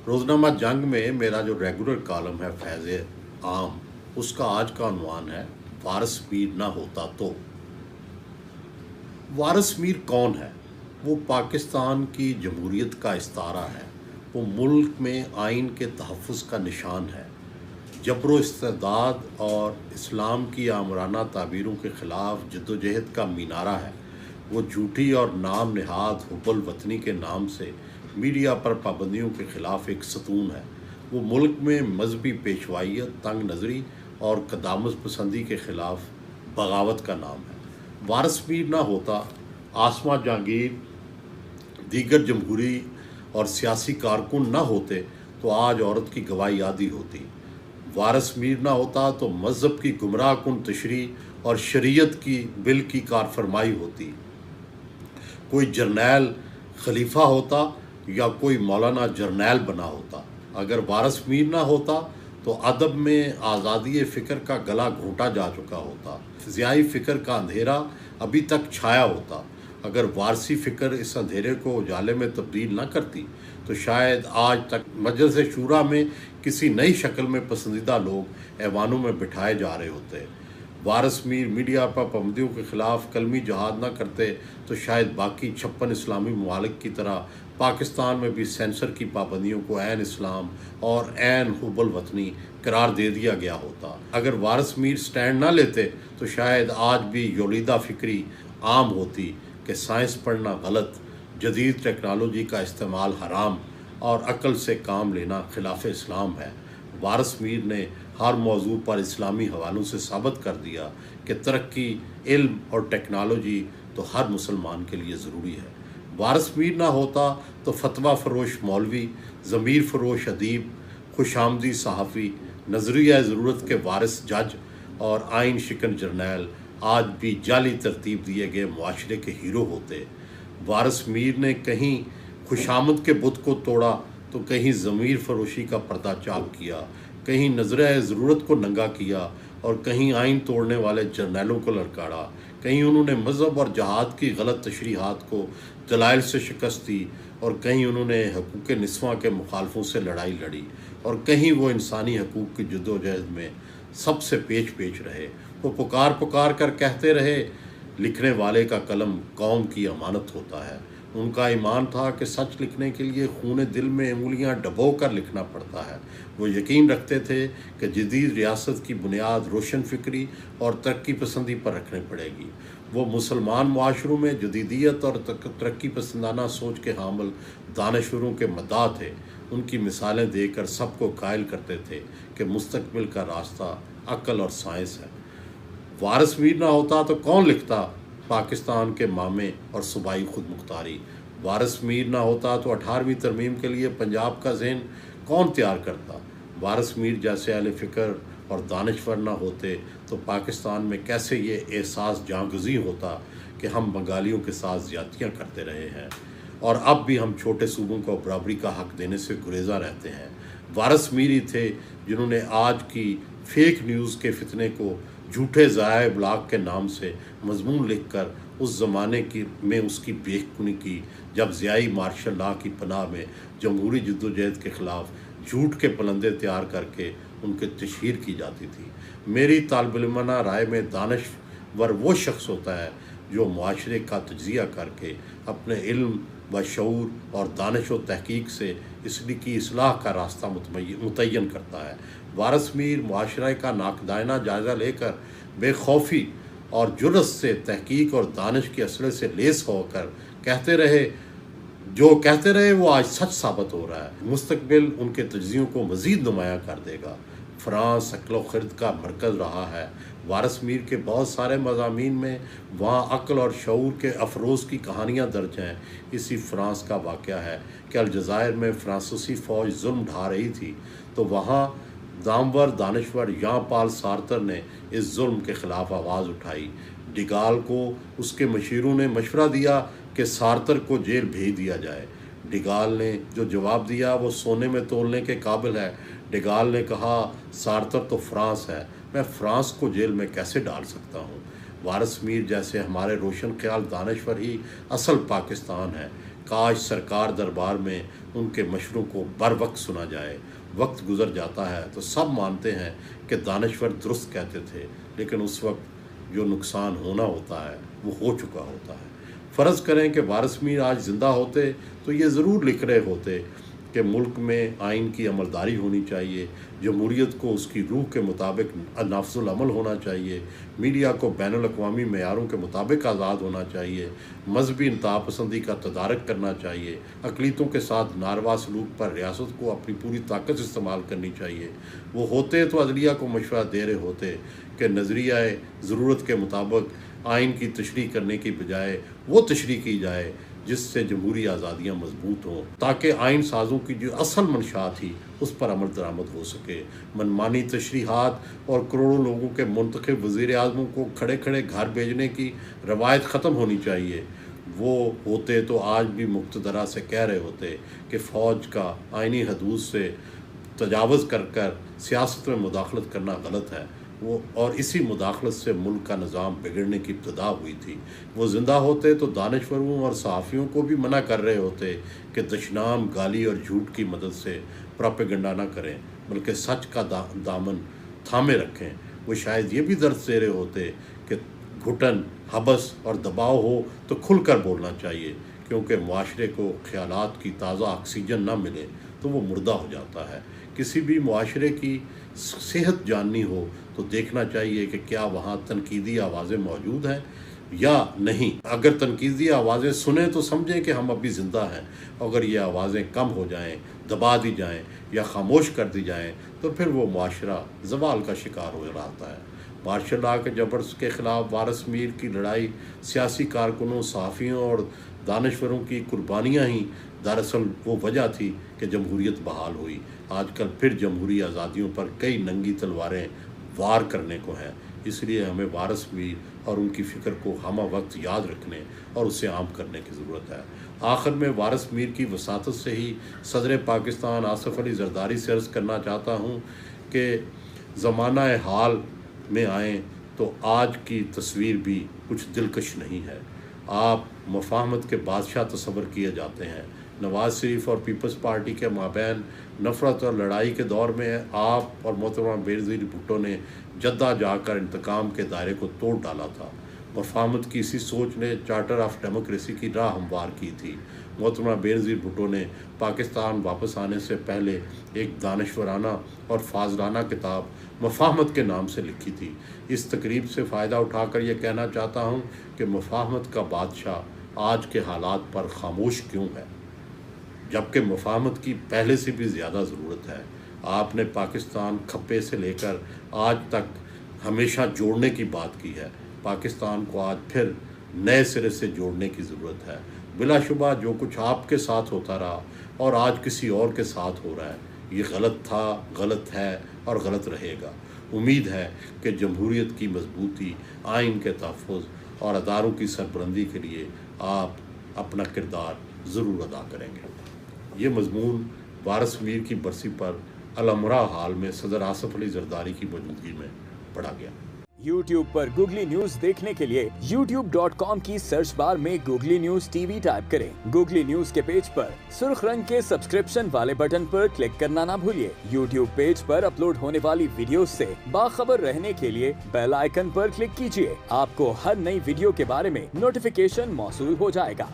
रोज़नामा जंग में मेरा जो रेगुलर कॉलम है फैज़ आम, उसका आज का उन्वान है वारिस मीर ना होता तो। वारिस मीर कौन है? वो पाकिस्तान की जमहूरियत का इस्तारा है। वो मुल्क में आइन के तहफ़्फ़ुज़ का निशान है। जबर इस्तेदाद और इस्लाम की आमराना ताबीरों के ख़िलाफ़ जद्दोजहद का मीनारा है। वो झूठी और नाम नहाद हुब्बुल वतनी के नाम से मीडिया पर पाबंदियों के ख़िलाफ़ एक सतून है। वो मुल्क में मजहबी पेशवाइयत, तंग नज़री और कदामत पसंदी के ख़िलाफ़ बगावत का नाम है। वारिस मीर ना होता, आसमा जहांगीर, दीगर जमहूरी और सियासी कारकुन ना होते तो आज औरत की गवाही आदि होती। वारिस मीर ना होता तो मज़हब की गुमराह कुन तशरी और शरीयत की बिल की कारफरमाई होती। कोई जर्नैल खलीफा होता या कोई मौलाना जर्नैल बना होता। अगर वारिस मीर ना होता तो अदब में आज़ादी फ़िक्र का गला घोंटा जा चुका होता। फ़िज़ियाई फ़िक्र का अंधेरा अभी तक छाया होता। अगर वारसी फ़िक्र इस अंधेरे को उजाले में तब्दील न करती तो शायद आज तक मजलिस शूरा में किसी नई शक्ल में पसंदीदा लोग ऐवानों में बिठाए जा रहे होते। वारिस मीर मीडिया पर पाबंदियों के ख़िलाफ़ कलमी जहाद न करते तो शायद बाकी 56 इस्लामी ममालिक की तरह पाकिस्तान में भी सेंसर की पाबंदियों को ऐन इस्लाम और ऐन हुब्बुल वतनी करार दे दिया गया होता। अगर वारिस मीर स्टैंड ना लेते तो शायद आज भी योलीदा फ़िक्री आम होती कि साइंस पढ़ना गलत, जदीद टेक्नोलॉजी का इस्तेमाल हराम और अक्ल से काम लेना खिलाफ इस्लाम है। वारिस मीर ने हर मौजू पर इस्लामी हवालों से साबित कर दिया कि तरक्की, इल्म और टेक्नोलॉजी तो हर मुसलमान के लिए ज़रूरी है। वारिस मीर ना होता तो फतवा फरोश मौलवी, ज़मीर फरोश अदीब, खुशामदी सहाफ़ी, नज़रिया ज़रूरत के वारिस जज और आइन शिकन जर्नैल आज भी जाली तरतीब दिए गए मुआशरे के हीरो होते। वारिस मीर ने कहीं खुशामद के बुत को तोड़ा तो कहीं ज़मीर फरोशी का पर्दा चाक किया, कहीं नज़रिया ज़रूरत को नंगा किया और कहीं आइन तोड़ने वाले जर्नैलों को ललकारा। कहीं उन्होंने मज़हब और जहाद की गलत तशरीहात को दलाइल से शिकस्त दी और कहीं उन्होंने हकूक़ निस्वा के मुखालफों से लड़ाई लड़ी और कहीं वो इंसानी हकूक़ की जद्दोजहद में सबसे पेश पेश रहे। वो पुकार पुकार कर कहते रहे, लिखने वाले का कलम कौम की अमानत होता है। उनका ईमान था कि सच लिखने के लिए खून दिल में उंगलियां डबो कर लिखना पड़ता है। वो यकीन रखते थे कि जदीद रियासत की बुनियाद रोशन फ़िक्री और तरक्की पसंदी पर रखनी पड़ेगी। वो मुसलमान माशरों में जदीदियत और तरक्की पसंदाना सोच के हामिल दानशवरों के मद्दाह थे। उनकी मिसालें देकर सबको कायल करते थे कि मुस्तकबिल का रास्ता अक्ल और साइंस है। वारिस मीर ना होता तो कौन लिखता पाकिस्तान के मामे और सूबाई खुद मुख्तारी? वारिस मीर ना होता तो 18वीं तरमीम के लिए पंजाब का ज़हन कौन तैयार करता? वारिस मीर जैसे अहले फ़िक्र और दानश्वर ना होते तो पाकिस्तान में कैसे ये एहसास जांगज़ी होता कि हम बंगालियों के साथ ज़्यादतियाँ करते रहे हैं और अब भी हम छोटे सूबों को बराबरी का हक़ देने से गुरेज़ा रहते हैं। वारिस मीर ही थे जिन्होंने आज की फ़ेक न्यूज़ के फितने को झूठे ज़ाये ब्लाग के नाम से मजमून लिख कर उस ज़माने की में उसकी बेखुनी की जब ज़ियाई मार्शल लॉ की पनाह में जमहूरी जद्दोजहद के ख़िलाफ़ झूठ के पलंदे तैयार करके उनकी तशहीर की जाती थी। मेरी तालिब-इल्माना राय में दानश्वर वो शख्स होता है जो मुआशरे का तज्ज़िया करके अपने इल्म व शऊर और दानिश व तहकीक से इसलिए की इस्लाह का रास्ता मुतय्यन करता है। वारिस मीर मुआशरे का नाकदायना जायज़ा लेकर बेखौफी और जुर्रत से तहकीक और दानिश के असले से लेस होकर कहते रहे वो आज सच साबित हो रहा है। मुस्तकबिल उनके तज्ज़ियों को मज़ीद नुमायाँ कर देगा। फ़्रांस अक्ल व ख़िर्द का मरकज़ रहा है। वारिस मीर के बहुत सारे मज़ामीन में वहाँ अक्ल और शऊर के अफरोज़ की कहानियाँ दर्ज हैं। इसी फ़्रांस का वाक़या है कि अलजायर में फ़्रांसीसी फ़ौज जुल्म ढा रही थी तो वहाँ दामवर दानश्वर यां पाल सार्तर ने इस जुल्म के ख़िलाफ़ आवाज़ उठाई। डिगाल को उसके मशीरों ने मशवरा दिया कि सार्तर को जेल भेज दिया जाए। डिगाल ने जो जवाब दिया वो सोने में तोलने के काबिल है। डिगाल ने कहा, सार्तर तो फ्रांस है, मैं फ़्रांस को जेल में कैसे डाल सकता हूँ? वारिस मीर जैसे हमारे रोशन ख्याल दानश्वर ही असल पाकिस्तान है। काश सरकार दरबार में उनके मशवरों को बर वक्त सुना जाए। वक्त गुजर जाता है तो सब मानते हैं कि दानिश्वर दुरुस्त कहते थे, लेकिन उस वक्त जो नुकसान होना होता है वो हो चुका होता है। फ़र्ज़ करें कि वारिस मीर आज ज़िंदा होते तो ये ज़रूर लिख रहे होते कि मुल्क में आइन की अमलदारी होनी चाहिए, जमहूरियत को उसकी रूह के मुताबिक नाफजुल अमल होना चाहिए, मीडिया को बैनुल-अक़वामी मेयारों के मुताबिक आज़ाद होना चाहिए, मजहबी इंतहापसंदी का तदारक करना चाहिए, अक़लियतों के साथ नारवा सलूक पर रियासत को अपनी पूरी ताकत इस्तेमाल करनी चाहिए। वो होते तो अदलिया को मशवरा दे रहे होते कि नज़रिया ज़रूरत के मुताबिक आइन की तशरीह करने की बजाय वो तशरीह की जाए जिससे जमहूरी आज़ादियाँ मजबूत हों, ताकि आइन साज़ों की जो असल मंशा थी उस पर अमल दरामद हो सके। मनमानी तशरीहात और करोड़ों लोगों के मुंतखब वज़ीर आज़मों को खड़े खड़े घर भेजने की रवायत ख़त्म होनी चाहिए। वो होते तो आज भी मुक़्तदरा से कह रहे होते कि फ़ौज का आइनी हदूद से तजावज़ कर कर सियासत में मुदाखलत करना गलत है। वो और इसी मुदाखलत से मुल्क का निज़ाम बिगड़ने की इब्तदा हुई थी। वो ज़िंदा होते तो दानिश्वरों और सहाफ़ियों को भी मना कर रहे होते कि दुश्मन गाली और झूठ की मदद से प्रोपेगेंडा ना करें, बल्कि सच का दामन थामे रखें। वो शायद ये भी दर्ज दे रहे होते कि घुटन, हबस और दबाव हो तो खुलकर बोलना चाहिए, क्योंकि मुआशरे को ख़यालात की ताज़ा ऑक्सीजन ना मिले तो वो मुर्दा हो जाता है। किसी भी मुआशरे की सेहत जाननी हो तो देखना चाहिए कि क्या वहाँ तनकीदी आवाज़ें मौजूद हैं या नहीं। अगर तनकीदी आवाज़ें सुने तो समझें कि हम अभी ज़िंदा हैं। अगर ये आवाज़ें कम हो जाएं, दबा दी जाएं या खामोश कर दी जाएं तो फिर वो मुआशरा ज़वाल का शिकार हो जाता है। मार्शल लॉ के जबर के ख़िलाफ़ वारिस मीर की लड़ाई सियासी कारकुनों, सहाफ़ियों और दानिश्वरों की कुर्बानियाँ ही दरअसल वो वजह थी कि जमहूरियत बहाल हुई। आजकल फिर जमहूरी आज़ादियों पर कई नंगी तलवारें वार करने को हैं। इसलिए हमें वारिस मीर और उनकी फ़िक्र को हम वक्त याद रखने और उसे आम करने की ज़रूरत है। आखिर में वारिस मीर की वसातत से ही सदर पाकिस्तान आसिफ अली ज़रदारी से अर्ज़ करना चाहता हूँ कि ज़माना हाल में आएँ तो आज की तस्वीर भी कुछ दिलकश नहीं है। आप मफाहमत के बादशाह तस्वर किए जाते हैं। नवाज़ शरीफ और पीपल्स पार्टी के माबैन नफ़रत और लड़ाई के दौर में आप और मोहतरमा बेनज़ीर भुट्टो ने जद्दा जाकर इंतकाम के दायरे को तोड़ डाला था। मफाहमत की इसी सोच ने चार्टर ऑफ डेमोक्रेसी की राह हमवार की थी। मोहतरमा बेनज़ीर भुट्टो ने पाकिस्तान वापस आने से पहले एक दानिश्वराना और फाजलाना किताब मफाहमत के नाम से लिखी थी। इस तकरीब से फ़ायदा उठाकर यह कहना चाहता हूँ कि मफाहमत का बादशाह आज के हालात पर खामोश क्यों है, जबकि मफाहमत की पहले से भी ज़्यादा ज़रूरत है। आपने पाकिस्तान खप्पे से लेकर आज तक हमेशा जोड़ने की बात की है। पाकिस्तान को आज फिर नए सिरे से जोड़ने की ज़रूरत है। बिलाशुबा जो कुछ आपके साथ होता रहा और आज किसी और के साथ हो रहा है, ये गलत था, गलत है और गलत रहेगा। उम्मीद है कि जमहूरियत की मजबूती, आइन के तहफ़्फ़ुज़ और अदारों की सरबलंदी के लिए आप अपना किरदार ज़रूर अदा करेंगे। ये मज़मून वारिस मीर की बरसी पर अल-उमरा हाल में सदर आसिफ अली ज़रदारी की मौजूदगी में पढ़ा गया। YouTube पर गूगली न्यूज देखने के लिए youtube.com की सर्च बार में गूगली न्यूज टीवी टाइप करें। गूगली न्यूज के पेज पर सुर्ख रंग के सब्सक्रिप्शन वाले बटन पर क्लिक करना ना भूलिए। YouTube पेज पर अपलोड होने वाली वीडियोस से बाखबर रहने के लिए बेल आइकन पर क्लिक कीजिए। आपको हर नई वीडियो के बारे में नोटिफिकेशन मौसूल हो जाएगा।